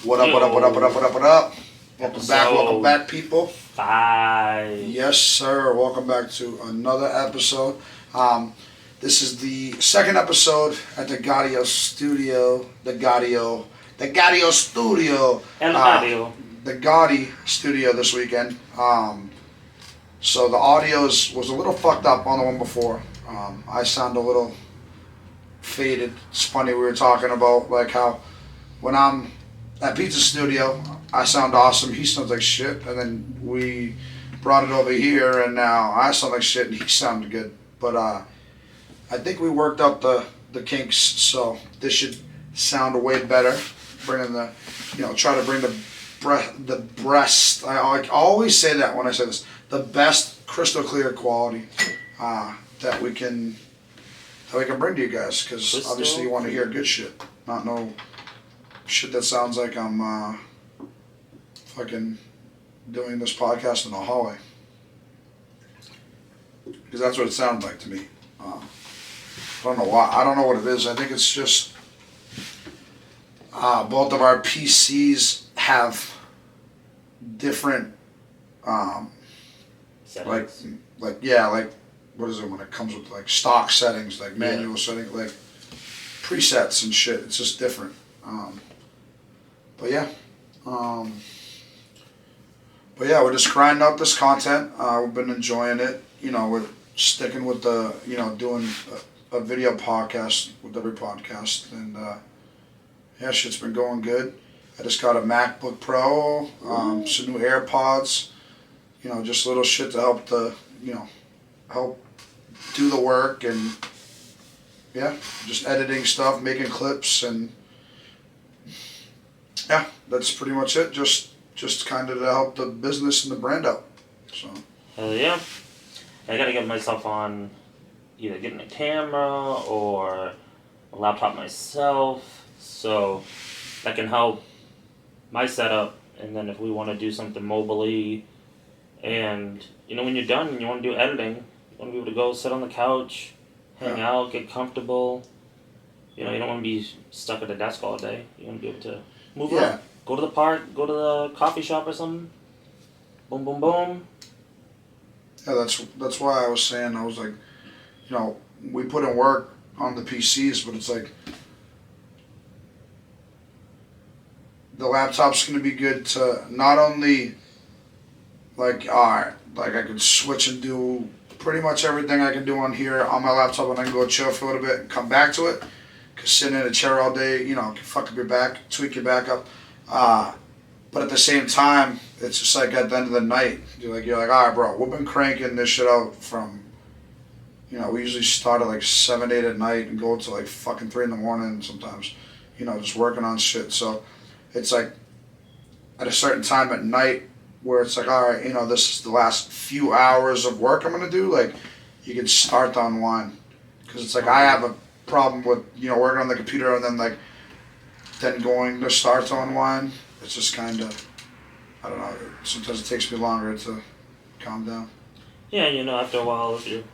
What up, what up, what up, what up, what up, what up? Welcome back, people. 5. Yes, sir. Welcome back to another episode. This is the second episode at the Gaudio Studio. The Gaudio Studio. El Gaudio. The Gotti Studio this weekend. So the audio was a little fucked up on the one before. I sound a little faded. It's funny, we were talking about like how when I'm at Pizza Studio, I sound awesome, he sounds like shit, and then we brought it over here and now I sound like shit and he sounded good. But I think we worked out the kinks, so this should sound way better. Bringing the, try to bring the breast, I always say that when I say this, the best crystal clear quality that we can bring to you guys, because obviously you want to hear good shit, not no shit that sounds like I'm fucking doing this podcast in the hallway, because that's what it sounds like to me. I don't know why. I don't know what it is. I think it's just both of our PCs have different settings. like what is it when it comes with like stock settings, like manual settings, like presets and shit. It's just different. But yeah, we're just grinding out this content. We've been enjoying it. We're sticking with the doing a video podcast with every podcast, and shit's been going good. I just got a MacBook Pro, some new AirPods, just little shit to help help do the work, and just editing stuff, making clips, and that's pretty much it. Just kind of to help the business and the brand out. So. Hell yeah. I gotta get myself on either getting a camera or a laptop myself, so that can help my setup. And then if we want to do something mobilely, and when you're done and you want to do editing, you want to be able to go sit on the couch, hang out, get comfortable. You don't want to be stuck at a desk all day. You want to be able to move around. Go to the park, go to the coffee shop or something. Boom, boom, boom. Yeah, that's why I was saying, I was like, we put in work on the PCs, but it's like the laptop's going to be good to not only like, alright, like I can switch and do pretty much everything I can do on here on my laptop, and I can go chill for a little bit and come back to it. Because sitting in a chair all day, can fuck up your back, tweak your back up. But at the same time, it's just like at the end of the night, you're like, all right, bro, we've been cranking this shit out from, we usually start at like 7, 8 at night and go to like fucking 3 in the morning sometimes, just working on shit. So it's like at a certain time at night where it's like, all right, this is the last few hours of work I'm going to do. Like, you can start to unwind. Because it's like I have a problem with, working on the computer and then going to start to unwind. It's just kind of, I don't know, sometimes it takes me longer to calm down. Yeah, after a while, if you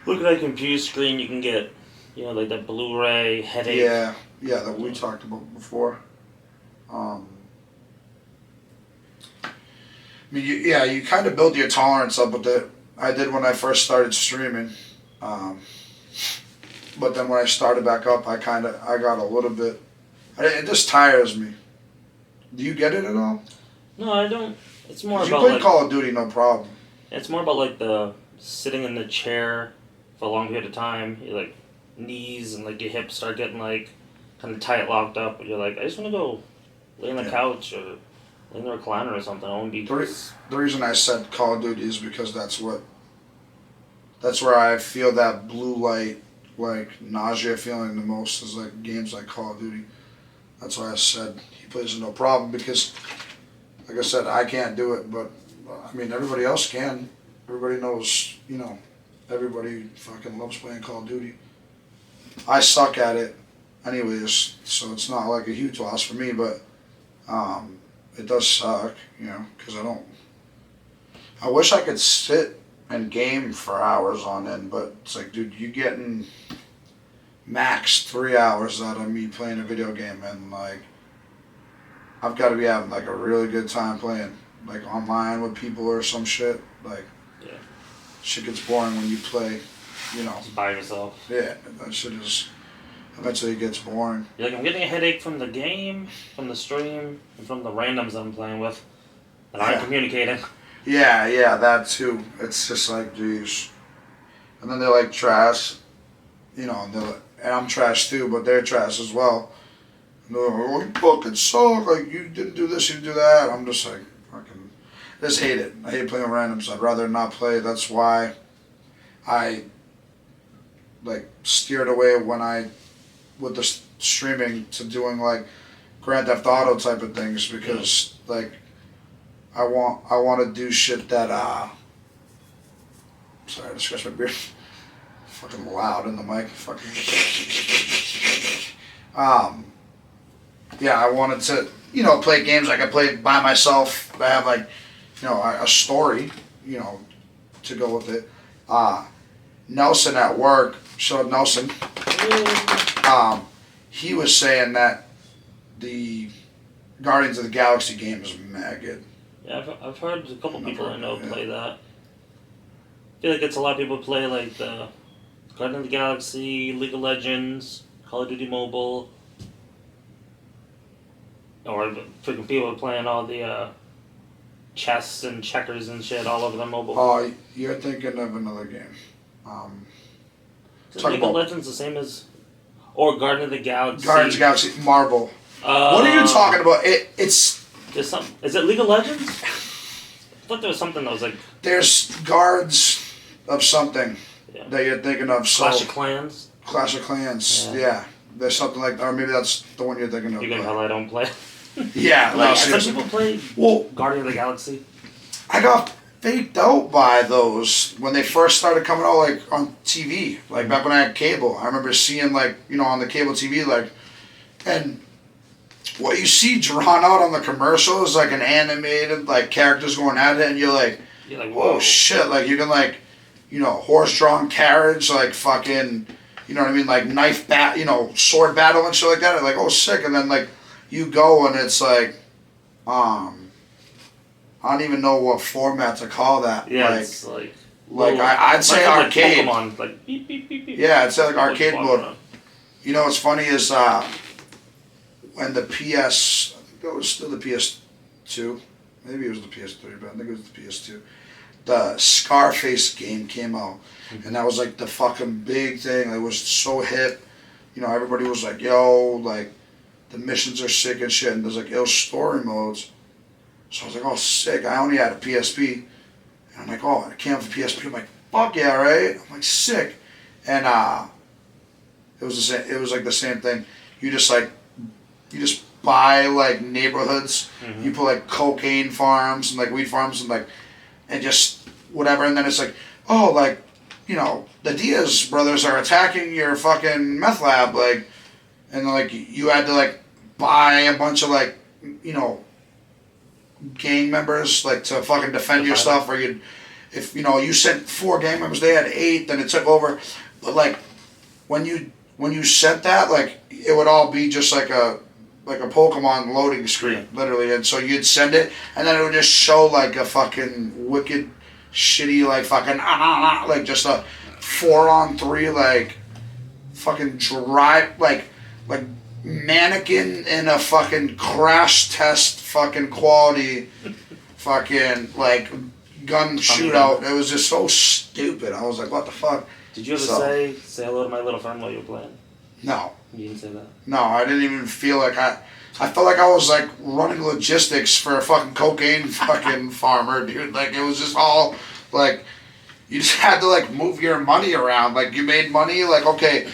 look at a computer screen, you can get, like that Blu-ray headache. Yeah, that we talked about before. You kind of build your tolerance up with it. I did when I first started streaming. But then when I started back up, I got a little bit, it just tires me. Do you get it at all? No, I don't. It's more about you play Call of Duty, no problem. It's more about like the sitting in the chair for a long period of time. Your like knees and like your hips start getting like kind of tight locked up, and you're like, I just want to go lay on the couch or lay in the recliner or something. I want to be. The reason I said Call of Duty is because that's where I feel that blue light, like nausea feeling the most, is like games like Call of Duty. That's why I said he plays no problem, because, like I said, I can't do it, but I mean everybody else can. Everybody knows, everybody fucking loves playing Call of Duty. I suck at it, anyways, so it's not like a huge loss for me, but it does suck, because I wish I could sit and game for hours on end, but it's like, dude, you getting max 3 hours out of me playing a video game, and like I've got to be having like a really good time playing like online with people or some shit. Like, Yeah. shit gets boring when you play, you know. Just by yourself. Yeah, that shit is eventually gets boring. You're like, I'm getting a headache from the game, from the stream, and from the randoms I'm playing with that aren't Yeah. communicating. Yeah, that too. It's just like, geez. And then they're like trash, you know, and I'm trash too, but they're trash as well. And they're like, oh, you fucking suck. Like, you didn't do this, you didn't do that. I'm just like, fucking, I just hate it. I hate playing with randoms. I'd rather not play. That's why I, like, steered away with the streaming to doing, like, Grand Theft Auto type of things because, like, I want to do shit that, sorry, I just scratched my beard. Fucking loud in the mic. Fucking. Yeah, I wanted to, you know, play games like I played by myself. I have like, you know, a story, you know, to go with it. Nelson at work, shout out Nelson. He was saying that the Guardians of the Galaxy game is mad good. Yeah, I've heard a couple people I know play that. I feel like it's a lot of people play like the Guardians of the Galaxy, League of Legends, Call of Duty Mobile, or freaking people playing all the chess and checkers and shit all over their mobile. Oh, you're thinking of another game. Is League of Legends the same as, or Guardians of the Galaxy? Guardians of the Galaxy, Marvel. What are you talking about? It's. There's some. Is it League of Legends? I thought there was something that was like. There's guards of something that you're thinking of. Clash of Clans. Clash of Clans. Yeah. There's something like, or maybe that's the one you're thinking of. You can tell I don't play. Yeah, like, some people play Guardian of the Galaxy. I got faked out by those when they first started coming out, like on TV, like back when I had cable. I remember seeing like, you know, on the cable TV, like, and what you see drawn out on the commercial is like an animated, like, characters going at it, and you're like, whoa, shit, like, you can, like, you know, horse-drawn carriage, like, fucking, you know what I mean, like, you know, sword battle and shit like that, and like, oh, sick, and then, like, you go, and it's like, I don't even know what format to call that. Yeah, like, it's like I'd say arcade. Like Pokemon, like beep, beep, beep, beep. Yeah, I'd say like arcade mode. You know what's funny is, when the PS, I think that was still the PS2, maybe it was the PS3, but I think it was the PS2, the Scarface game came out, and that was like the fucking big thing. It was so hip, you know, everybody was like, yo, like, the missions are sick and shit, and there's like, story modes. So I was like, oh, sick, I only had a PSP, and I'm like, oh, I can't have a PSP, I'm like, fuck yeah, right? I'm like, sick, and it was the same, it was like the same thing, you just buy like neighborhoods, you put like cocaine farms and like weed farms and like, and just whatever, and then it's like, oh, like, you know, the Diaz brothers are attacking your fucking meth lab, like, and like you had to like buy a bunch of like, you know, gang members like to fucking defend your stuff, or if you know you sent 4 gang members, they had 8, then it took over, but like when you sent that, like, it would all be just like a Pokemon loading screen, literally, and so you'd send it, and then it would just show like a fucking wicked, shitty, like fucking like just a 4-on-3 like fucking like mannequin in a fucking crash test fucking quality fucking like gun shootout. It was just so stupid. I was like, what the fuck? Did you ever say hello to my little friend while you were playing? No. You didn't say that? No, I didn't even feel like I felt like I was like running logistics for a fucking cocaine fucking farmer, dude. Like, it was just all like, you just had to like move your money around. Like, you made money, like, okay,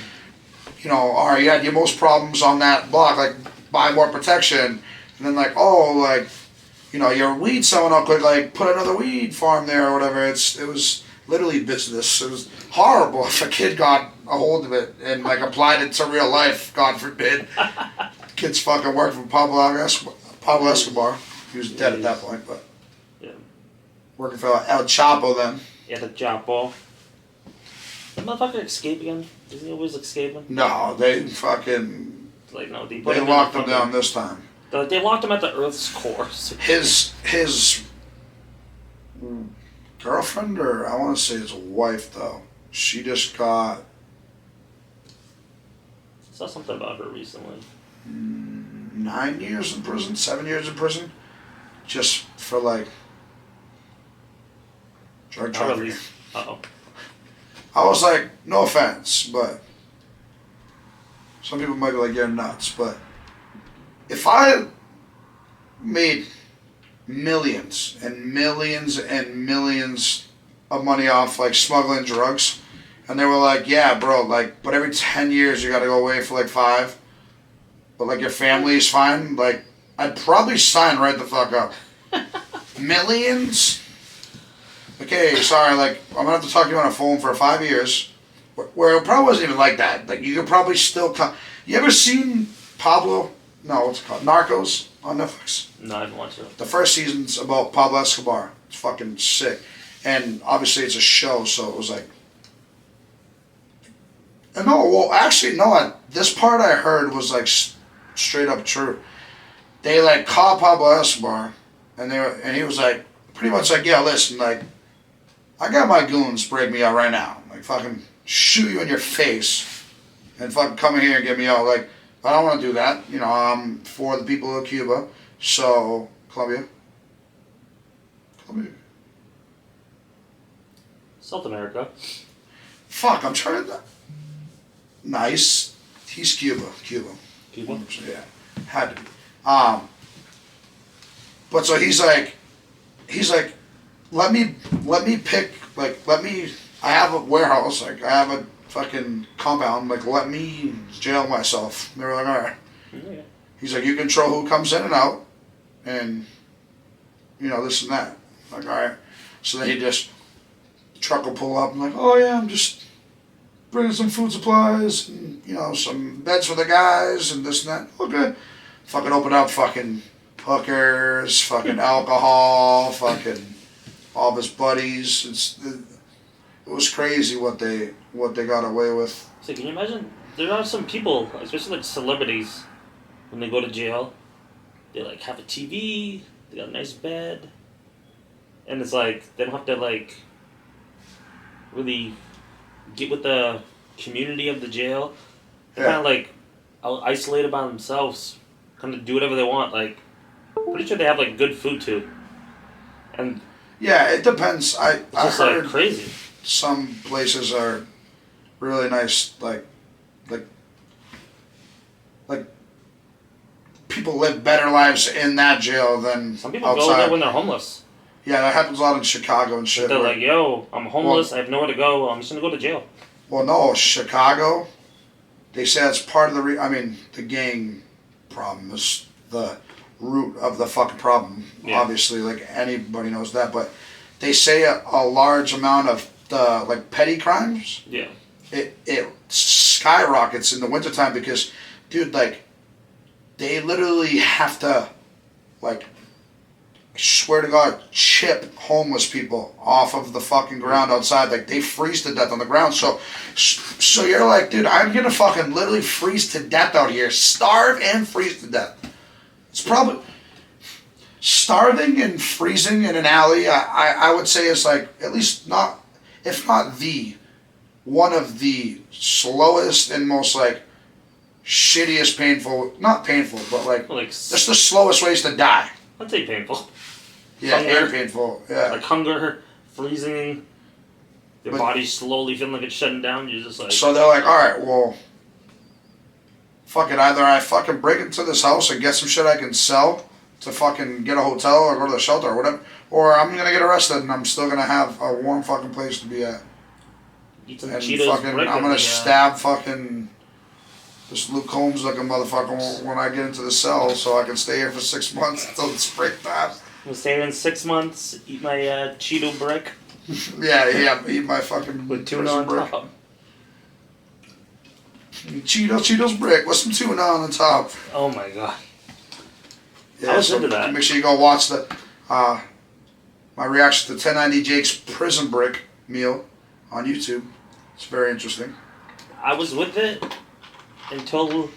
you know, all right, you had your most problems on that block, like, buy more protection. And then like, oh, like, you know, your weed selling out quick, like, put another weed farm there or whatever. It was literally business. It was horrible if a kid got a hold of it and like applied it to real life, God forbid. Kids fucking worked for Pablo Escobar. He was dead at that point, but working for El Chapo then. Yeah, the Chapo. Did the motherfucker escape again? Isn't he always escaping? No, they fucking... Like, no, they locked him down this time. They locked him at the Earth's core. So His girlfriend, or I want to say his wife, though, she just got I saw something about her recently. 9 years in prison, 7 years in prison, just for like drug trafficking. Uh-oh. I was like, no offense, but some people might be like, you're nuts. But if I made millions and millions and millions of money off like smuggling drugs, and they were like, yeah, bro, like, but every 10 years you gotta go away for like 5, but like your family's fine, like, I'd probably sign right the fuck up. Millions? Okay, sorry, like, I'm gonna have to talk to you on a phone for 5 years, where it probably wasn't even like that. Like, you could probably still come. You ever seen Pablo? No, what's it called? Narcos on Netflix? No, I haven't watched it. The first season's about Pablo Escobar. It's fucking sick. And obviously it's a show, so it was like... And no, well, actually, no, this part I heard was like straight up true. They like caught Pablo Escobar, and he was like, pretty much like, yeah, listen, like, I got my goons break me out right now. Like, fucking shoot you in your face and fucking come in here and get me out. Like, I don't want to do that. You know, I'm for the people of Cuba. So, Colombia. South America. Fuck, I'm trying to... Nice. He's Cuba. Cuba? 100%, yeah. Had to be. But so he's like, let me pick, like, I have a warehouse, like, I have a fucking compound, like, let me jail myself. And they were like, alright. Yeah. He's like, you control who comes in and out, and, you know, this and that. Like, alright. So then the truck will pull up, and like, oh yeah, I'm just bringing some food supplies, and, you know, some beds for the guys, and this and that. Okay. Fucking open up fucking hookers, fucking alcohol, fucking all of his buddies. It was crazy what they got away with. So can you imagine? There are some people, especially like celebrities, when they go to jail, they like have a TV, they got a nice bed, and it's like they don't have to like really get with the community of the jail. They're kind of like isolated by themselves, kind of do whatever they want. Like, pretty sure they have like good food too. And yeah, it depends. I heard like crazy. Some places are really nice, like people live better lives in that jail than some people outside. go there when they're homeless. Yeah, that happens a lot in Chicago and shit. They're like, yo, I'm homeless, I have nowhere to go, I'm just gonna go to jail. Well, no, Chicago, they say it's part of the gang problem is the root of the fucking problem. Yeah. Obviously, like, anybody knows that, but they say a large amount of the, like, petty crimes, yeah, it skyrockets in the wintertime because, dude, like, they literally have to, like, I swear to God, chip homeless people off of the fucking ground outside. Like, they freeze to death on the ground. So you're like, dude, I'm gonna fucking literally freeze to death out here. Starve and freeze to death. It's probably... Starving and freezing in an alley, I would say is like, at least not, if not one of the slowest and most, like, shittiest not painful, but like just the slowest ways to die. I'd say painful. Yeah, hunger, and painful. Yeah. Like hunger, freezing, your body's slowly feeling like it's shutting down. You're just like... So they're like, alright, well, fuck it. Either I fucking break into this house and get some shit I can sell to fucking get a hotel or go to the shelter or whatever, or I'm gonna get arrested and I'm still gonna have a warm fucking place to be at. Eat some and Cheetos fucking, I'm gonna stab fucking this Luke Combs looking motherfucker when I get into the cell so I can stay here for 6 months until it's break time. We'll stay here in 6 months, eat my Cheeto brick. yeah, eat my fucking with tuna on brick. top. Cheetos brick with some tuna on the top. Oh my god. Yeah, I was into that. Make sure you go watch my reaction to 1090 Jake's prison brick meal on YouTube. It's very interesting. I was with it until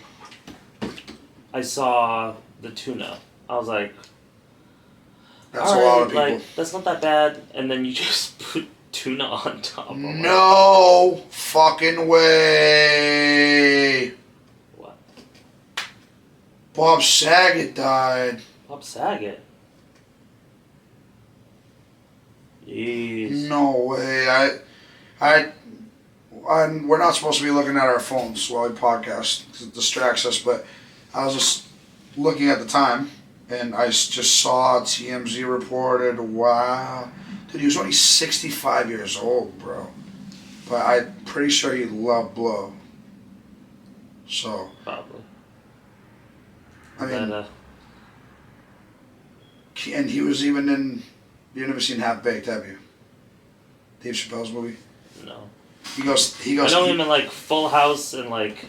I saw the tuna. I was like, That's a lot of people. like that's not that bad. And then you just put tuna on top. No fucking way. What? Bob Saget died. Bob Saget. Jeez. No way. We're not supposed to be looking at our phones while we podcast because it distracts us. But I was just looking at the time, and I just saw TMZ reported. Wow, dude, he was only 65 years old, bro. But I'm pretty sure he loved blow. So Probably. I mean, and he was even in. You've never seen Half Baked, have you? Dave Chappelle's movie. No. He goes. I know him in like Full House and like,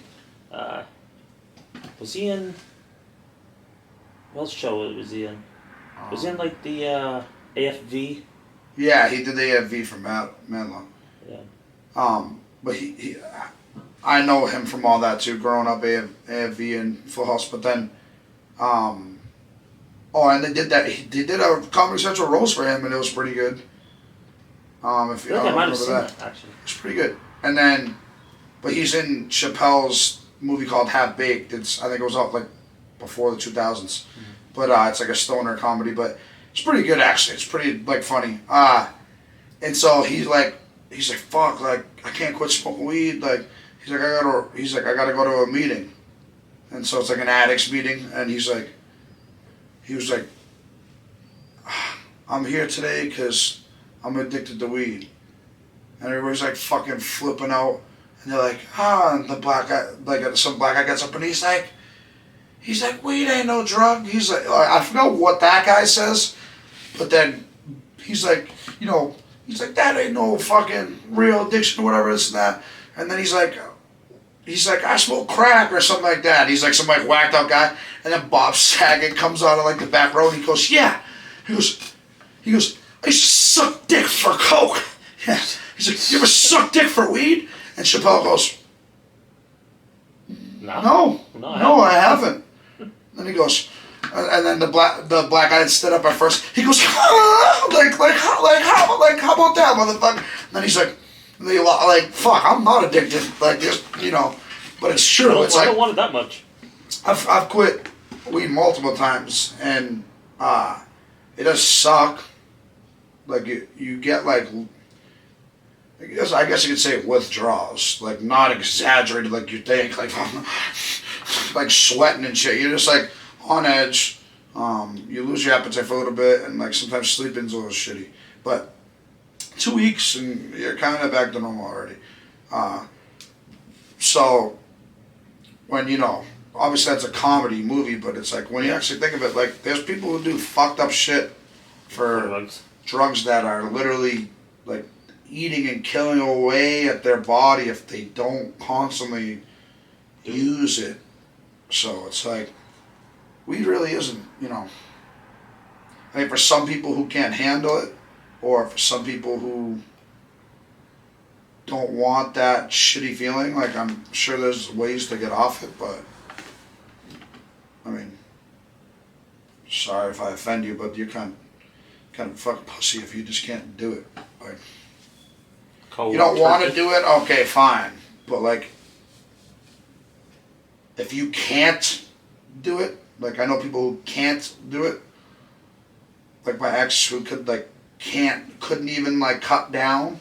was he in? What show was he in? Was he in like the AFV? Yeah, he did the AFV from Madlaw. Yeah. But he, I know him from all that too, growing up AFV and Full House. But then, and they did that. They did a Comedy Central roast for him, and it was pretty good. If I you think I don't might have remember seen that, that actually. it's pretty good. And then, but he's in Chappelle's movie called Half Baked. I think it was out like before the 2000s. Mm-hmm. But it's like a stoner comedy, but it's pretty good actually. It's pretty like funny. And so he's like, fuck, like I can't quit smoking weed. Like I gotta go to a meeting, and so it's like an addicts meeting, and he was like, I'm here today because I'm addicted to weed. And everybody's like fucking flipping out, and they're like, and the black guy, like some black guy gets up and he's like, weed ain't no drug. He's like, I forgot what that guy says, but then he's like, that ain't no fucking real addiction or whatever, this and that. And then he's like, I smoke crack or something like that. He's like some like whacked out guy. And then Bob Saget comes out of like the back row and he goes, yeah. He goes, I used to suck dick for coke. Yeah. He's like, you ever suck dick for weed? And Chappelle goes, no, I haven't. And he goes, and then the black guy stood up at first. He goes, how about that, motherfucker? And then he's like, fuck, I'm not addicted, like just but it's true. I don't want it that much. I've quit weed multiple times, and it does suck. Like you get like, I guess you could say withdrawals, like not exaggerated like you think, like like sweating and shit. You're just like on edge. You lose your appetite for a little bit, and like sometimes sleeping's a little shitty. But 2 weeks and you're kind of back to normal already. So when obviously that's a comedy movie, but it's like when you actually think of it, like there's people who do fucked up shit for drugs that are literally like eating and killing away at their body if they don't constantly use it. So it's like weed really isn't, I mean, for some people who can't handle it, or for some people who don't want that shitty feeling, like I'm sure there's ways to get off it, but I mean, sorry if I offend you, but you're kind of fucking pussy if you just can't do it. Like, you don't want to do it, okay, fine, but like, if you can't do it, like I know people who can't do it, like my ex who couldn't even like cut down.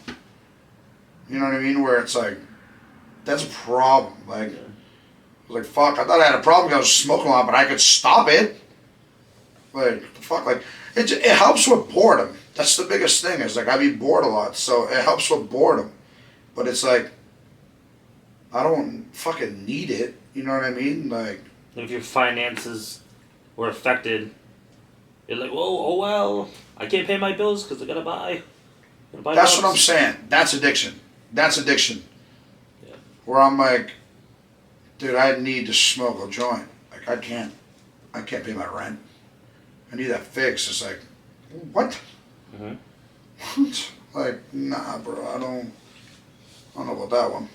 You know what I mean? Where it's like, that's a problem. Like, I was like, fuck, I thought I had a problem because I was smoking a lot, but I could stop it. Like, fuck, like, it helps with boredom. That's the biggest thing, is like, I be bored a lot, so it helps with boredom. But it's like, I don't fucking need it. You know what I mean? Like, if your finances were affected, you're like, whoa, well, I can't pay my bills because I gotta buy. That's what I'm saying. That's addiction. Yeah. Where I'm like, dude, I need to smoke a joint. Like I can't pay my rent. I need that fix. It's like, what? Mm-hmm. What? Like, nah, bro. I don't know about that one.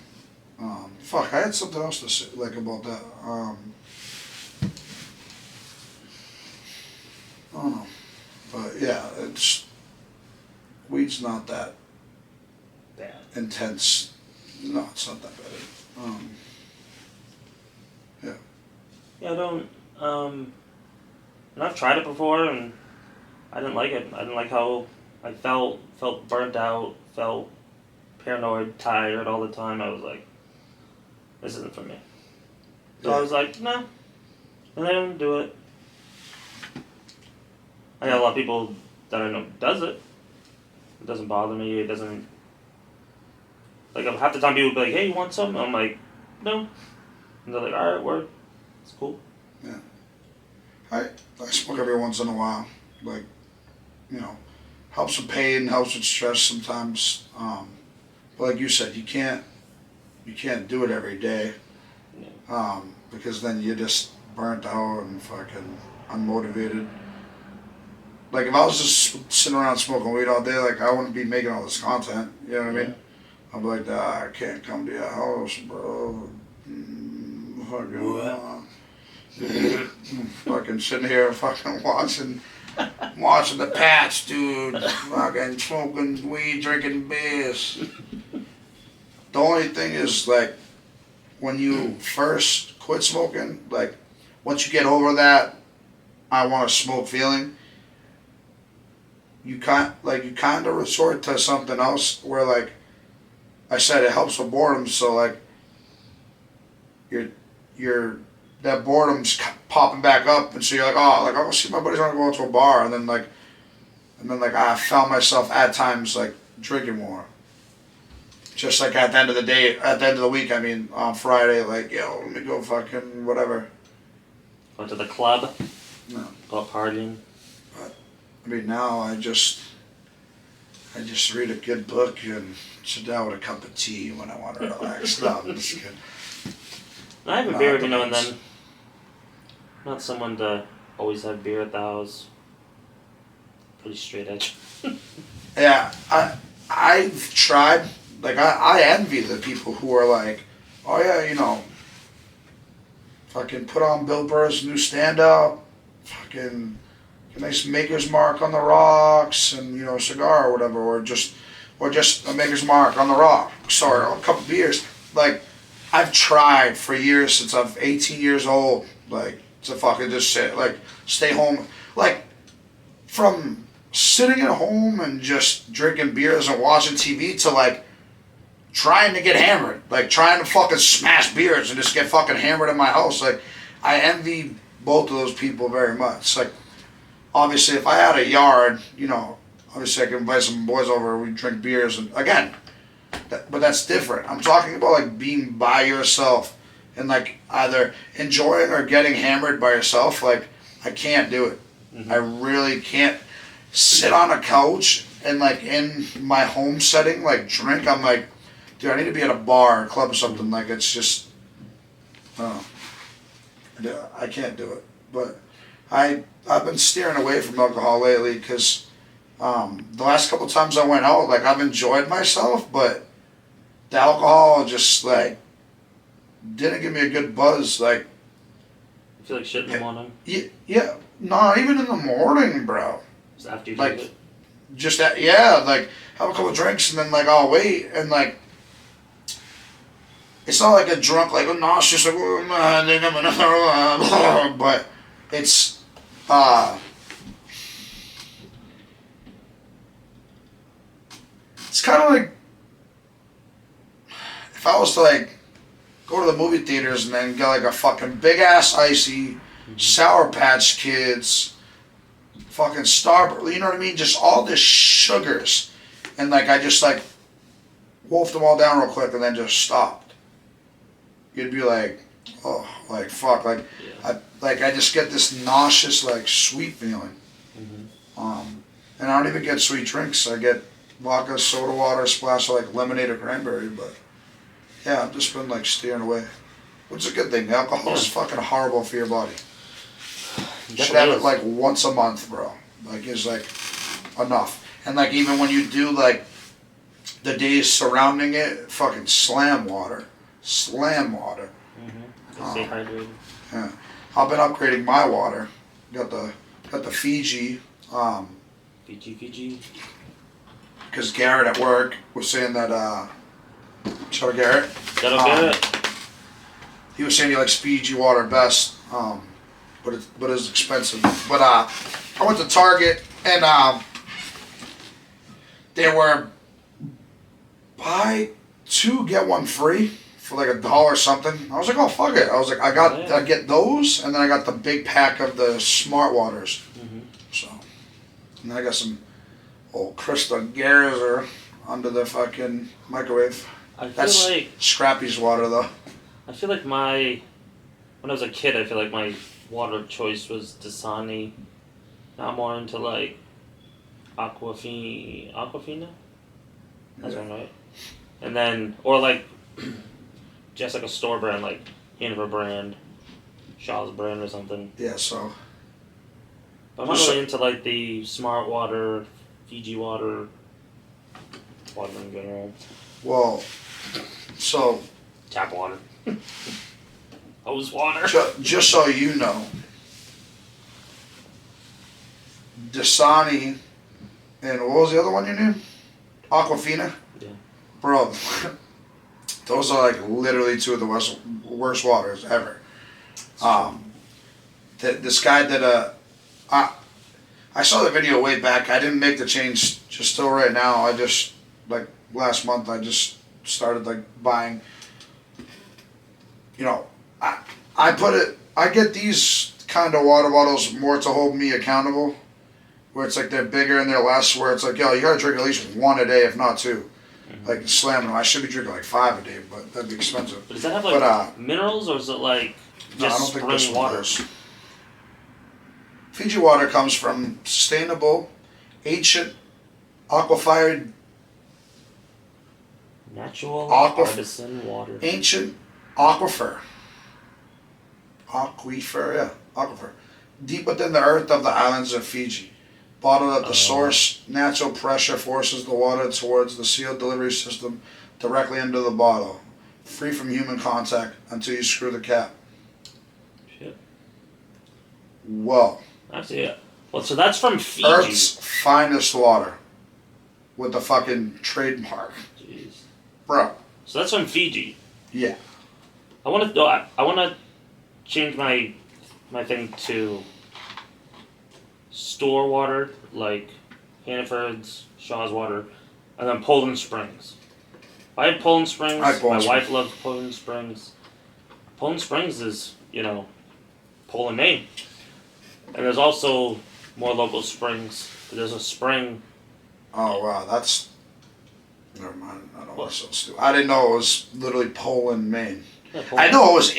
Fuck, I had something else to say, like about that. I don't know. But yeah, it's weed's not that Bad. intense. No, it's not that bad. Yeah, I don't. And I've tried it before, and I didn't like it. I didn't like how I felt burnt out, felt paranoid, tired all the time. I was like, this isn't for me. So I was like, no, and I didn't do it. I got a lot of people that I know does it. It doesn't bother me. It doesn't. Like half the time, people be like, "Hey, you want some?" I'm like, "No," and they're like, "All right, word, it's cool." Yeah. I smoke every once in a while. Like, helps with pain, helps with stress sometimes. But like you said, you can't do it every day. Yeah. Because then you're just burnt out and fucking unmotivated. Like if I was just sitting around smoking weed all day, like I wouldn't be making all this content. You know what I mean? I'm like, I can't come to your house, bro. Fucking sitting here, fucking watching the Pats, dude. Fucking smoking weed, drinking beers. The only thing is, like, when you first quit smoking, like, once you get over that, I want to smoke feeling, you kind of resort to something else where, like I said, it helps with boredom. So, like, that boredom's popping back up, and so you're like, oh, like I'll see my buddies want to go out to a bar, and then I found myself at times like drinking more. Just like at the end of the week, I mean, on Friday, like, yo, let me go fucking whatever. Went to the club. No. Go out partying. I mean, now I just read a good book and sit down with a cup of tea when I want to relax. No, I'm just kidding. I have a beer every now and then. Not someone to always have beer at the house. Pretty straight edge. Yeah, I've tried. Like I envy the people who are like, oh yeah, fucking put on Bill Burr's new stand-up, fucking a nice Maker's Mark on the rocks, and a cigar or whatever, or just a Maker's Mark on the rocks, or a couple beers. Like I've tried for years since I'm 18 years old, like to fucking just stay home, like from sitting at home and just drinking beers and watching TV to like trying to get hammered, like trying to fucking smash beers and just get fucking hammered in my house. Like I envy both of those people very much. Like obviously if I had a yard, obviously I could invite some boys over, we drink beers, and again, but that's different. I'm talking about like being by yourself and like either enjoying or getting hammered by yourself. Like I can't do it. Mm-hmm. I really can't sit on a couch and like in my home setting like drink. I'm like, dude, I need to be at a bar or club or something. Like it's just, I can't do it. But I've been steering away from alcohol lately because the last couple times I went out, like I've enjoyed myself, but the alcohol just like didn't give me a good buzz. Like you feel like shit in the morning? Yeah, not even in the morning, bro. Just after you like drink it? just that, yeah, like have a couple drinks and then like I'll wait and like it's not like a drunk like nauseous like I think I'm another but it's it's kind of like if I was to like go to the movie theaters and then get like a fucking big ass icy, Sour Patch Kids, fucking Starburst, you know what I mean? Just all this sugars, and like I just like wolfed them all down real quick and then just stopped. You'd be like, oh, like fuck, like yeah. I just get this nauseous like sweet feeling. Mm-hmm. And I don't even get sweet drinks. I get vodka, soda water, splash of like lemonade or cranberry, but. Yeah, I've just been like steering away, which is a good thing. Alcohol is fucking horrible for your body. You should have it like once a month, bro. Like it's like enough. And like even when you do like the days surrounding it, fucking slam water. Mm-hmm. Stay hydrated. Yeah, I've been upgrading my water. Got the got the Fiji. Fiji. Because Garrett at work was saying that, shout out Garrett. Shout out Garrett. He was saying he likes Fiji water best, but it's expensive. But I went to Target and they were buy 2 get 1 free for like $1 or something. I was like, oh fuck it. I was like, I get those, and then I got the big pack of the Smart Waters. Mm-hmm. So, and then I got some old Crystal Geyser under the fucking microwave. That's like Scrappy's water though. I feel like when I was a kid, I feel like my water of choice was Dasani. Now I'm more into like Aquafina. That's one, right? And then, or like, just like a store brand, like Hanover brand, Shaw's brand or something. Yeah, so. But I'm not really into like the Smart Water, Fiji water in general. Well, so. Tap water. Hose water. Just so you know, Dasani and what was the other one you knew? Aquafina? Yeah. Bro, those are like literally 2 of the worst waters ever. This guy did I saw the video way back. I didn't make the change just still right now. I just, like last month, I just started like buying, I get these kind of water bottles more to hold me accountable, where it's like they're bigger and they're less, where it's like, yo, you gotta drink at least 1 a day, if not 2. Mm-hmm. Like slamming them. I should be drinking like 5 a day, but that'd be expensive. But does that have like minerals, or is it like just spring water? Fiji water comes from sustainable, ancient, aquified, natural artisan water. Ancient aquifer. Aquifer. Deep within the earth of the islands of Fiji. Bottled at the source, natural pressure forces the water towards the sealed delivery system directly into the bottle. Free from human contact until you screw the cap. Shit. Whoa. Actually, yeah. Well, so that's from Fiji. Earth's finest water. With the fucking trademark. Jeez. Bro. So that's from Fiji. Yeah. I want to change my thing to store water, like Hannaford's, Shaw's water, and then Poland Springs. I have Poland Springs. My wife loves Poland Springs. Poland Springs is, Poland, Maine. And there's also more local springs. There's a spring. Oh, wow. That's... Never mind. I don't know what's so stupid. I didn't know it was literally Poland, Maine. Yeah, Poland. I know it was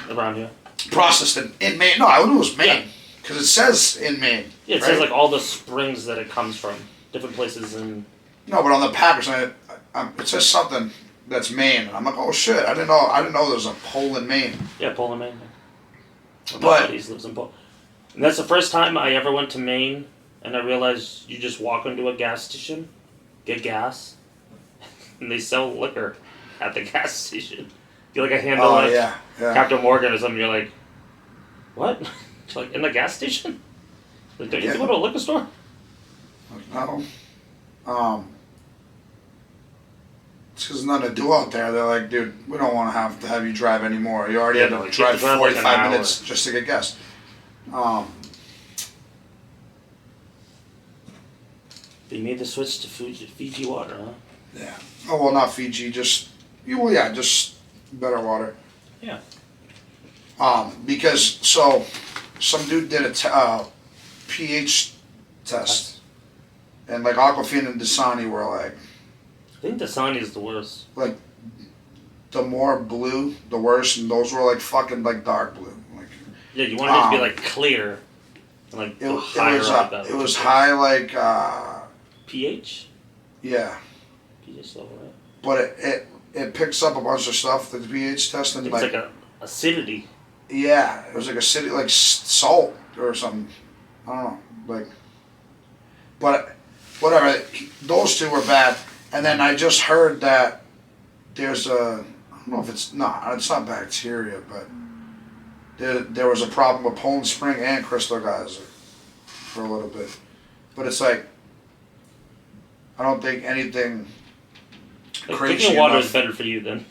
around here. Processed in Maine. No, I knew it was Maine. Because it says in Maine. Yeah, it says like all the springs that it comes from. Different places in... No, but on the package, it says something that's Maine. And I'm like, oh shit, I didn't know there was a Poland, Maine. Yeah, Poland, Maine. One of my buddies lives in Poland. And that's the first time I ever went to Maine, and I realized you just walk into a gas station, get gas, and they sell liquor at the gas station. You like a handle like Captain Morgan or something, you're like, what? Like, in the gas station? Like, don't you have to go to a liquor store? No. It's because there's nothing to do out there. They're like, dude, we don't want to have you drive anymore. You already had to drive 45 minutes just to get gas. They made the switch to Fiji water, huh? Yeah. Oh, well, not Fiji, just better water. Yeah. Because, so, some dude did a pH test. And, like, Aquafina and Dasani were like... I think Dasani is the worst. Like, the more blue, the worse, and those were, like, fucking, like, dark blue. Like, yeah, you wanted it to be, like, clear. And, like, it was high, like, pH? Yeah. pH level, right? But it picks up a bunch of stuff, the pH test, and it's like a acidity. Yeah, it was like acidity, like salt or something. I don't know, like. But whatever, those 2 were bad. And then I just heard that there's I don't know if it's not bacteria, but there was a problem with Poland Spring and Crystal Geyser for a little bit, but it's like I don't think anything Like, crazy drinking water enough. is better for you than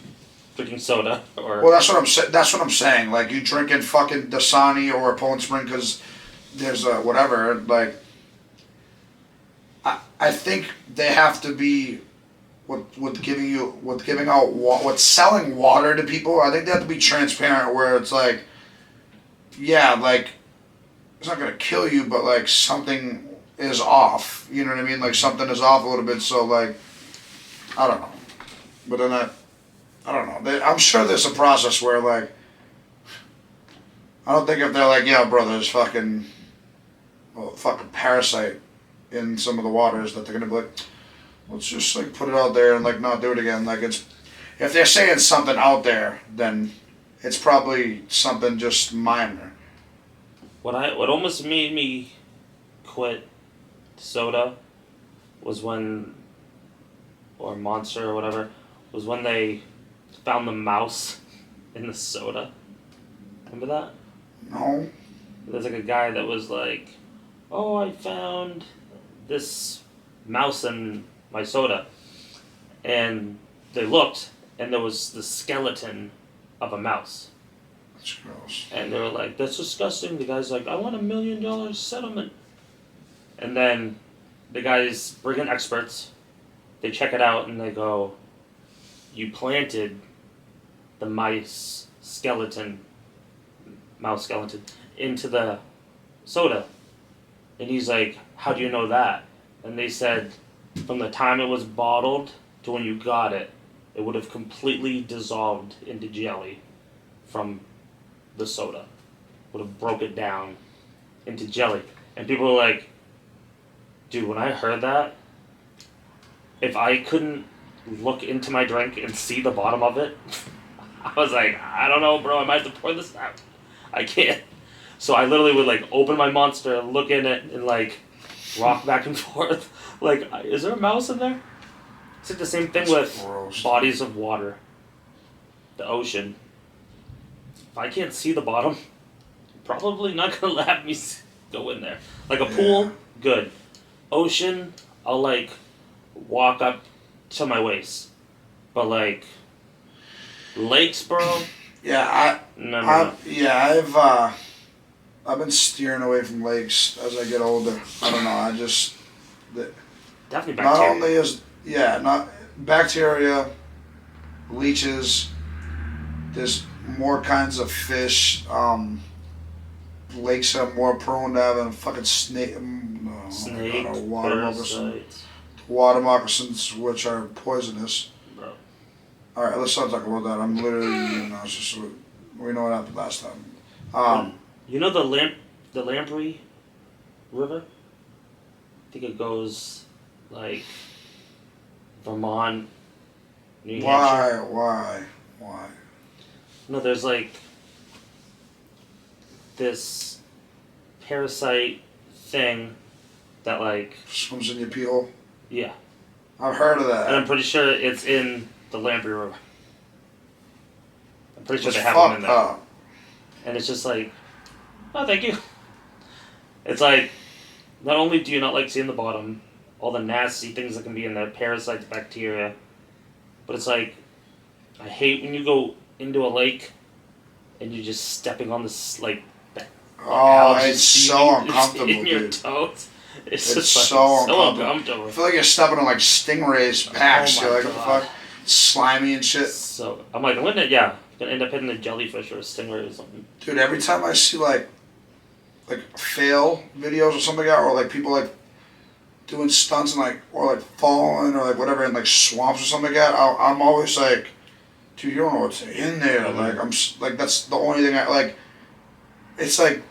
drinking soda or. Well, that's what I'm saying. That's what I'm saying. Like you drinking fucking Dasani or Poland Spring because there's a whatever. Like I think they have to be with giving out with selling water to people. I think they have to be transparent where it's like, yeah, like it's not gonna kill you, but like something is off. You know what I mean? Like something is off a little bit. So like, I don't know. But then I don't know. I'm sure there's a process where like, I don't think if they're like, yeah, bro, there's fucking parasite in some of the waters that they're gonna be like, let's just like put it out there and like not do it again. Like it's, if they're saying something out there, then it's probably something just minor. What almost made me quit soda was when, or Monster or whatever, was when they found the mouse in the soda. Remember that? No. There's like a guy that was like, oh, I found this mouse in my soda. And they looked, and there was the skeleton of a mouse. That's gross. And they were like, that's disgusting. The guy's like, I want $1 million settlement. And then the guys bring in experts. They check it out and they go, you planted the mouse skeleton into the soda. And he's like, how do you know that? And they said, from the time it was bottled to when you got it, it would have completely dissolved into jelly from the soda. Would have broke it down into jelly. And people were like, dude, when I heard that, if I couldn't look into my drink and see the bottom of it, I was like, I don't know, bro, I might have to pour this out. I can't. So I literally would like open my Monster, look in it, and like rock back and forth. Like, is there a mouse in there? It's like the same thing with gross. bodies of water. The ocean. If I can't see the bottom, probably not gonna let me go in there. Like a pool, good. Ocean, I'll like walk up to my waist. But like lakes, bro. Yeah, No. I've been steering away from lakes as I get older. I don't know. I just Definitely not bacteria. only is not bacteria, leeches. There's more kinds of fish. Lakes are more prone to having fucking snake. Snake, water moccasins. parasites. Water moccasins, which are poisonous. Bro. All right, let's not talk about that. I'm literally, it's just we know what happened last time. You know the Lamprey River? I think it goes like Vermont, New Hampshire. Why? No, there's like this parasite thing that like, Swims in your pee hole. yeah. I've heard of And that. I'm pretty sure it's in the Lamprey River. I'm pretty sure It's they have them in fucked there. up. And it's just like, oh, thank you. It's like, not only do you not like seeing the bottom, all the nasty things that can be in there, parasites, bacteria, but it's like, I hate when you go into a lake and you're just stepping on this, like, that Oh, algae it's seed so uncomfortable, in your dude. toes. It's It's just so like, so uncomfortable. uncomfortable. I feel like you're stepping on like stingrays' backs. Oh You're my like, what the God. fuck? Slimy and shit. So, I'm like, I'm gonna end up hitting a jellyfish or a stingray or something. Dude, every time I see like fail videos or something like that, or like people like doing stunts and like, or like falling or like whatever in like swamps or something like that, I'm always like, dude, you don't know what's in there. Mhm. Like, like, that's the only thing I like. It's like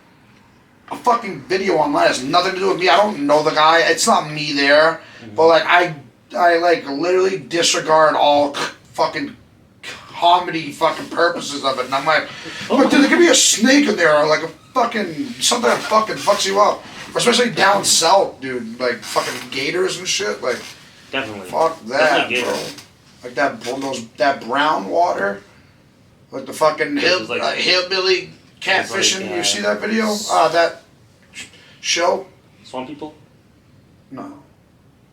a fucking video online has nothing to do with me. I don't know the guy. It's not me there. But like, I like literally disregard all fucking comedy fucking purposes of it, and I'm like, dude, there could be a snake in there, or like a fucking something that fucking fucks you up, especially down south, dude. Like fucking gators and shit. Like, Definitely. fuck that, Definitely bro. gators. Like that brown water, like the fucking It was like- hillbilly Catfishing. It's like, You see that video? That show? Swamp people? No.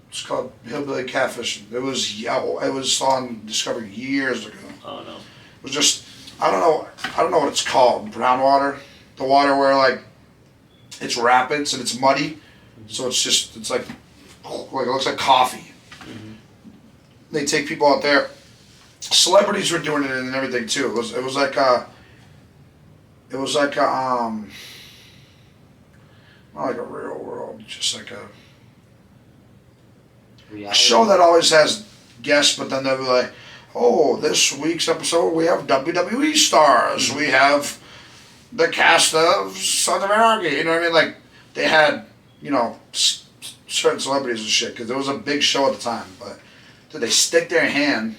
It's called Hillbilly Catfishing. It was on Discovery years ago. Oh no. It was just I don't know what it's called. Brown water. The water where like it's rapids and it's muddy. So it's like it looks like coffee. Mm-hmm. They take people out there. Celebrities were doing it and everything too. It was like not like a real world, just like a Reality. show that always has guests, but then they'll be like, oh, this week's episode we have WWE stars. We have the cast of Sons of Anarchy. You know what I mean? Like, they had, certain celebrities and shit, because it was a big show at the time. But did they stick their hand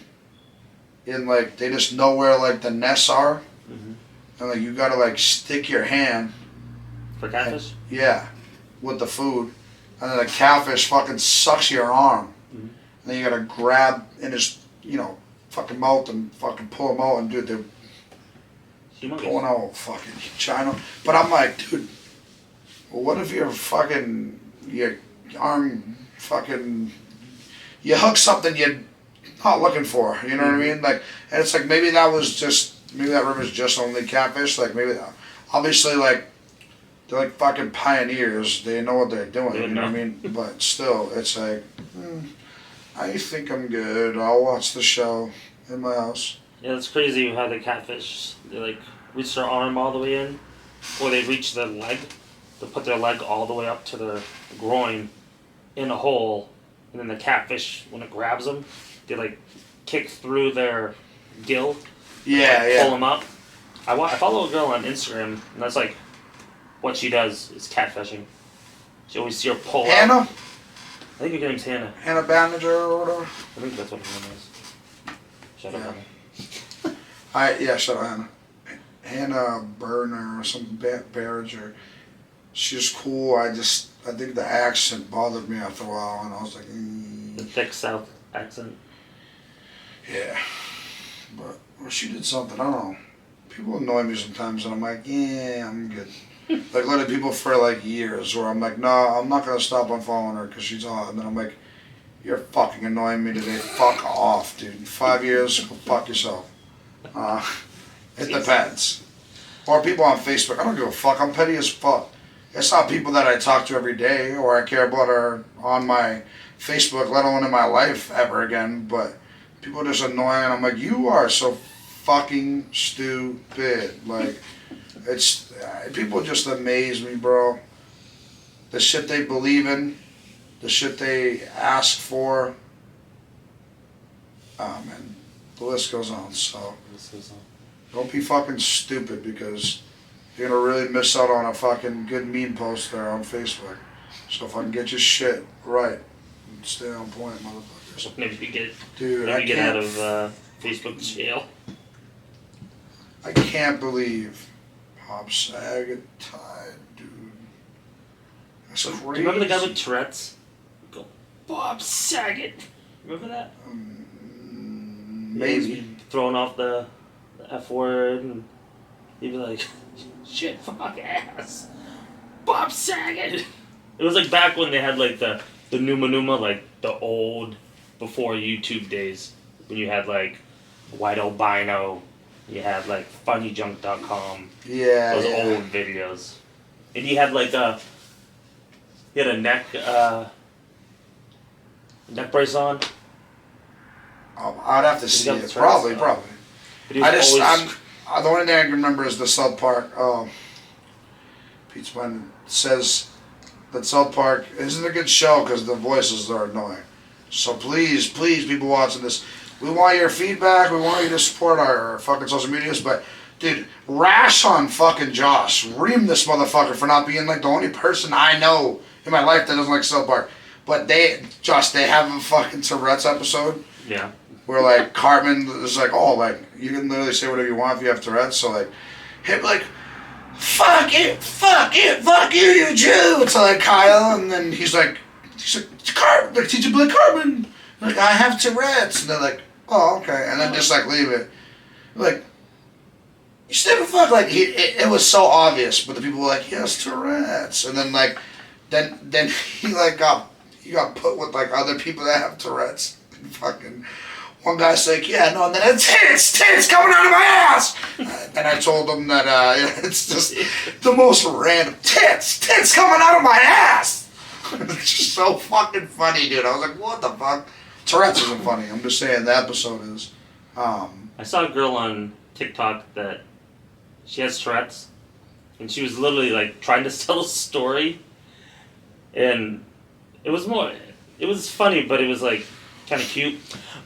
in, like, they just know where, like, the nests are? Mm-hmm. And, like, you gotta, like, stick your hand. For catfish? Yeah, with the food. And then the catfish fucking sucks your arm. Mm-hmm. And then you gotta grab in his, fucking mouth and fucking pull him out and do the going out fucking China. But I'm like, dude, what if your arm fucking, you hook something you're not looking for, you know what I mean? Like, and it's like, maybe that river's just only catfish, like maybe, obviously like, they're like fucking pioneers, they know what they're doing, you know what I mean? But still, it's like, I think I'm good, I'll watch the show in my house. Yeah, it's crazy how the catfish, they like reach their arm all the way in, or they reach their leg. They put their leg all the way up to their groin in a hole, and then the catfish, when it grabs them, they like kick through their gill. Yeah, Pull them up. I follow a girl on Instagram, and that's like what she does is catfishing. She always see her pull Hannah? up. I think her name's Hannah. Hannah Banniger or whatever? I think that's what her name is. Shut up, Hannah. Shut up, Hannah. Hannah Burner or some Barringer. She's cool. I think the accent bothered me after a while, and I was like, The thick South accent. Yeah. But she did something. I don't know. People annoy me sometimes, and I'm like, yeah, I'm good. Like, letting people for like years, where I'm like, no, I'm not gonna stop unfollowing her because she's hot, and then I'm like, you're fucking annoying me today. Fuck off, dude. 5 years, go fuck yourself. It depends. Or people on Facebook. I don't give a fuck. I'm petty as fuck. It's not people that I talk to every day or I care about are on my Facebook, let alone in my life ever again. But people are just annoying, and I'm like, you are so fucking stupid. Like, people just amaze me, bro. The shit they believe in, the shit they ask for. Oh man, the list goes on. So don't be fucking stupid, because you're gonna really miss out on a fucking good meme post there on Facebook. So if I can get your shit right, stay on point, motherfuckers. Maybe you get Dude, out of Facebook jail. I can't believe Bob Saget tied, dude. That's crazy. Do you remember the guy with Tourette's? Go, Bob Saget. Remember that? Maybe. He'd be throwing off the F word, and he'd be like, shit, fuck ass. Bob Saget. It was like back when they had like the Numa, like the old, before YouTube days, when you had like White Albino, you had like funnyjunk.com. Yeah. Those old videos. And he had like he had a neck brace on. I'd have to see it. Probably. But the only thing I can remember is the South Park. Pete Spine says that South Park isn't a good show because the voices are annoying. So please, people watching this, we want your feedback. We want you to support our fucking social medias. But dude, rash on fucking Josh. Ream this motherfucker for not being like the only person I know in my life that doesn't like South Park. But they have a fucking Tourette's episode. Yeah. Where like Cartman is like, oh, like you can literally say whatever you want if you have Tourette's. So like, him like, fuck you, you Jew. To like Kyle, and then he's like Cartman, like teacher Blake Cartman. Like, I have Tourette's, and they're like, oh, okay, and then just like leave it. Like, you still give a fuck. Like, it was so obvious, but the people were like, he has Tourette's. And then, like, then he, like, got put with, like, other people that have Tourette's. And fucking, one guy's like, yeah, no, and then tits coming out of my ass. And I told him that, it's just the most random, tits coming out of my ass. It's just so fucking funny, dude. I was like, what the fuck? Tourette's isn't funny. I'm just saying the episode is. I saw a girl on TikTok that she has Tourette's, and she was literally like trying to tell a story, and it was funny, but it was like kind of cute.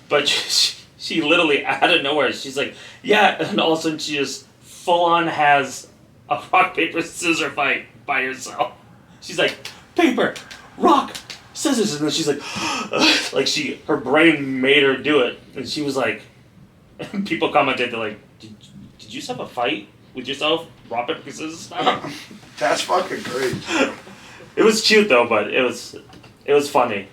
But she literally out of nowhere, she's like, yeah, and all of a sudden she just full on has a rock paper scissors fight by herself. She's like, paper, rock, scissors, and then she's like, her brain made her do it, and she was like, and people commented, they're like, did you just have a fight with yourself, rock paper scissors style? That's fucking great. It was cute though, but it was funny.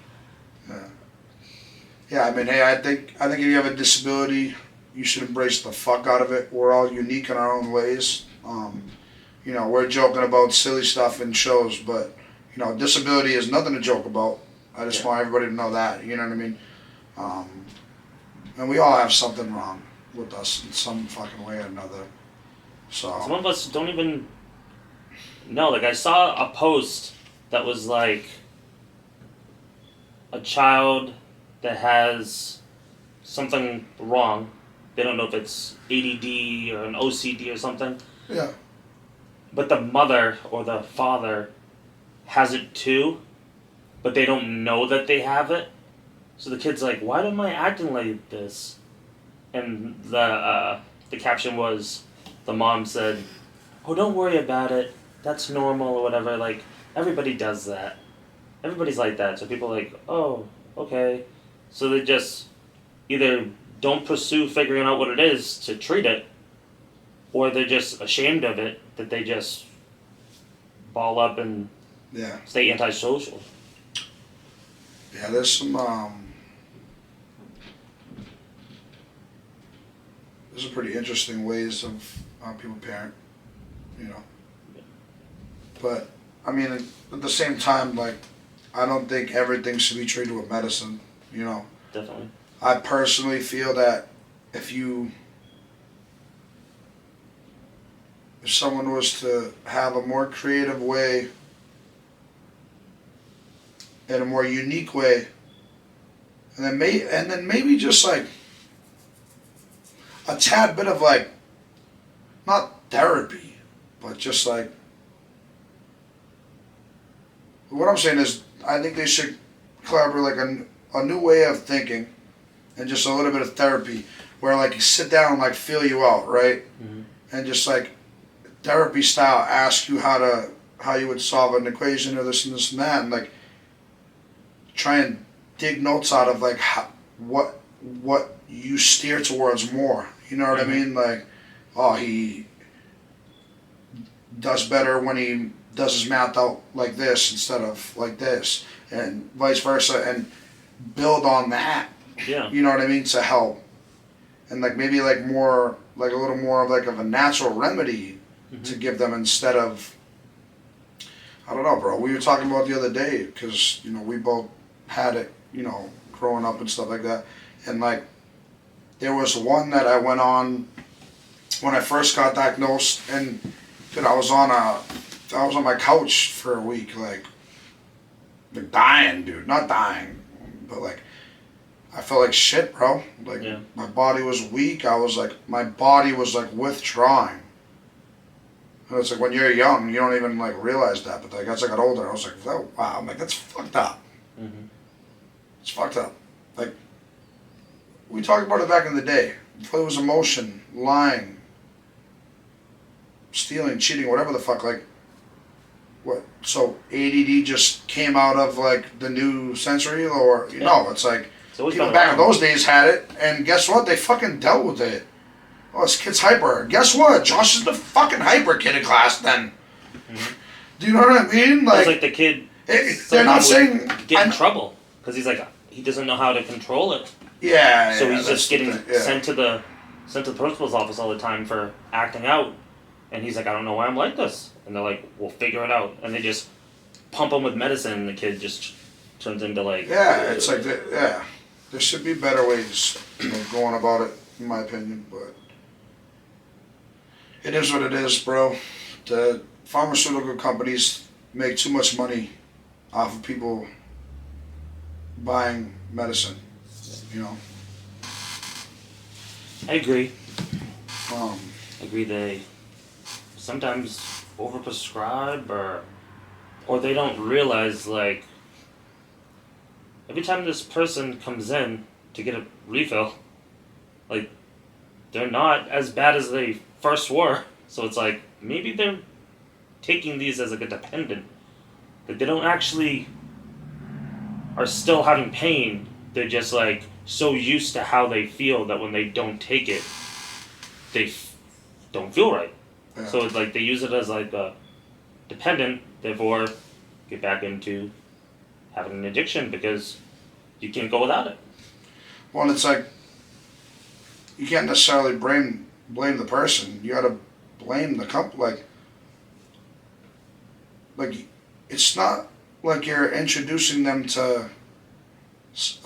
Yeah, I mean, hey, I think if you have a disability, you should embrace the fuck out of it. We're all unique in our own ways. You know, we're joking about silly stuff in shows, but you know, disability is nothing to joke about. I just want everybody to know that. You know what I mean? And we all have something wrong with us in some fucking way or another. So some of us don't even know. Like, I saw a post that was like a child that has something wrong. They don't know if it's ADD or an OCD or something. Yeah. But the mother or the father has it too, but they don't know that they have it. So the kid's like, why am I acting like this? And the caption was, the mom said, oh, don't worry about it. That's normal or whatever. Like, everybody does that. Everybody's like that. So people are like, oh, okay. So they just either don't pursue figuring out what it is to treat it, or they're just ashamed of it, that they just ball up and stay antisocial. Yeah, there's some there's some pretty interesting ways of how people parent, you know. But I mean, at the same time, like, I don't think everything should be treated with medicine, you know. Definitely. I personally feel that if someone was to have a more creative way and a more unique way, and then maybe just like a tad bit of, like, not therapy, but just like, what I'm saying is, I think they should collaborate like a new way of thinking, and just a little bit of therapy, where like you sit down and like feel you out, right? Mm-hmm. And just like therapy style, ask you how you would solve an equation or this and this and that, and like try and dig notes out of like what you steer towards more. You know what I mean? Like, oh, he does better when he does his math out like this instead of like this, and vice versa, and build on that. Yeah. You know what I mean? To help. And like maybe like more, like a little more of like of a natural remedy to give them instead of, I don't know, bro. We were talking about the other day, because, you know, we both had it, you know, growing up and stuff like that. And like, there was one that I went on when I first got diagnosed, and dude, I was on my couch for a week, like dying, dude. Not dying, but like, I felt like shit, bro. Like, my body was weak. My body was like withdrawing. And it's like, when you're young, you don't even like realize that. But like, as I got older, I was like, oh, wow. I'm like, that's fucked up. Mm-hmm. It's fucked up. Like, we talked about it back in the day. Before there was emotion, lying, stealing, cheating, whatever the fuck. Like, what? So ADD just came out of like the new century, or no? It's like, people back in those days had it, and guess what? They fucking dealt with it. Oh, this kid's hyper. Guess what? Josh is the fucking hyper kid in class then. Mm-hmm. Do you know what I mean? Like, it's like the kid. They're not saying get in trouble because he's like, he doesn't know how to control it. Yeah. So he's just getting sent to the sent to the principal's office all the time for acting out, and he's like, I don't know why I'm like this, and they're like, we'll figure it out, and they just pump him with medicine, and the kid just turns into like it's like yeah. There should be better ways of going about it, in my opinion, but it is what it is, bro. The pharmaceutical companies make too much money off of people buying medicine, you know. I agree. Um, They sometimes overprescribe or they don't realize like every time this person comes in to get a refill, like they're not as bad as they first were. So it's like maybe they're taking these as like a dependent. Like they don't actually are still having pain. They're just like so used to how they feel that when they don't take it, they don't feel right. yeah. So it's like they use it as like a dependent, therefore get back into having an addiction because you can't go without it. Well, it's like you can't necessarily blame the person. You got to blame the company. Like it's not like you're introducing them to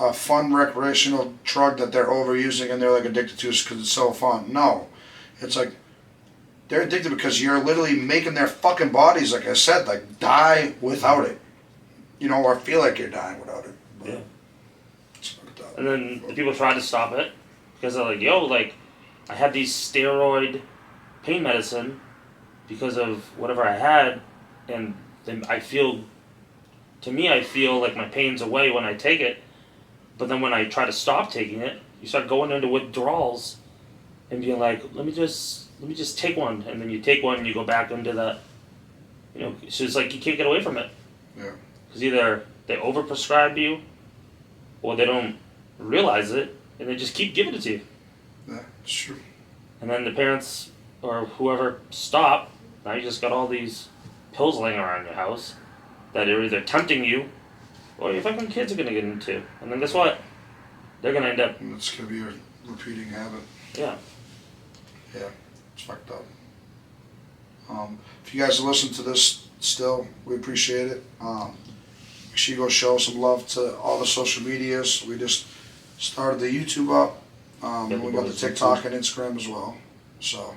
a fun recreational drug that they're overusing and they're like addicted to because it's so fun. No, it's like they're addicted because you're literally making their fucking bodies, like I said, like die without it. You know, or feel like you're dying without it. But Yeah. it's fucked up. And then the people try to stop it because they're like, yo, like I had these steroid pain medicine because of whatever I had, and then I feel like my pain's away when I take it, but then when I try to stop taking it, you start going into withdrawals and being like, let me just take one, and then you take one and you go back into that, you know, so it's like you can't get away from it. Yeah. Because either they overprescribe you, or they don't realize it, and they just keep giving it to you. Yeah, it's true. And then the parents or whoever stop, now you just got all these pills laying around your house that are either tempting you or your fucking kids are gonna get into. And then guess what? They're gonna end up And it's gonna be a repeating habit. Yeah. Yeah, it's fucked up. If you guys listen to this still, we appreciate it. Make sure you go show some love to all the social medias. We just started the YouTube up. Yeah, And we got the boys, TikTok and Instagram as well. So